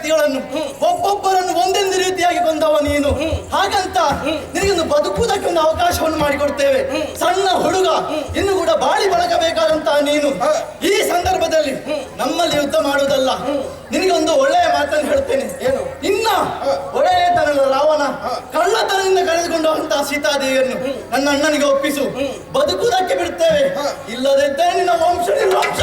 ವ್ಯಕ್ತಿಗಳನ್ನು ಒಬ್ಬೊಬ್ಬರನ್ನು ಒಂದೊಂದು ರೀತಿಯಾಗಿ ಕೊಂದವ ನೀನು. ಹಾಗಂತ ನಿನಗೊಂದು ಬದುಕುವುದಕ್ಕೆ ಒಂದು ಅವಕಾಶವನ್ನು ಮಾಡಿಕೊಡ್ತೇವೆ. ಸಣ್ಣ ಹುಡುಗ ಇನ್ನು ಕೂಡ ಬಾಳಿ ಬಳಕಬೇಕಾದಂತಹ ನೀನು ಈ ಸಂದರ್ಭದಲ್ಲಿ ನಮ್ಮಲ್ಲಿ ಯುದ್ಧ ಮಾಡುವುದಲ್ಲ. ನಿನಗೆ ಒಂದು ಒಳ್ಳೆಯ ಮಾತನ್ನು ಹೇಳ್ತೇನೆ. ಏನು? ಇನ್ನ ಒಳ್ಳೆಯತನದ ರಾವಣ ಕಳ್ಳತನದಿಂದ ಕಳೆದುಕೊಂಡಂತಹ ಸೀತಾದೇವಿಯನ್ನು ನನ್ನ ಅಣ್ಣನಿಗೆ ಒಪ್ಪಿಸು. ಬದುಕುವುದಕ್ಕೆ ಬಿಡ್ತೇವೆ, ಇಲ್ಲದಿದ್ದರೆ ನಿನ್ನ ವಂಶ ನಿರ್ವಂಶ.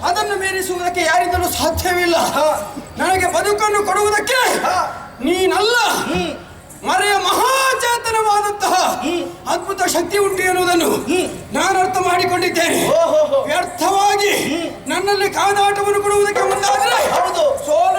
ಅದನ್ನು ಮೀರಿಸುವುದಕ್ಕೆ ಯಾರಿಂದಲೂ ಸಾಧ್ಯವಿಲ್ಲ. ನನಗೆ ಬದುಕನ್ನು ಕೊಡುವುದಕ್ಕೆ ನೀನಲ್ಲ, ಮರೆಯ ಮಹಾಚೇತನವಾದಂತಹ ಅದ್ಭುತ ಶಕ್ತಿ ಉಂಟು ಎನ್ನುವುದನ್ನು ನಾನು ಅರ್ಥ ಮಾಡಿಕೊಂಡಿದ್ದೇನೆ. ವ್ಯರ್ಥವಾಗಿ ನನ್ನಲ್ಲಿ ಕಾದಾಟವನ್ನು ಕೊಡುವುದಕ್ಕೆ ಮುಂದಾದರೆ ಸೋಲ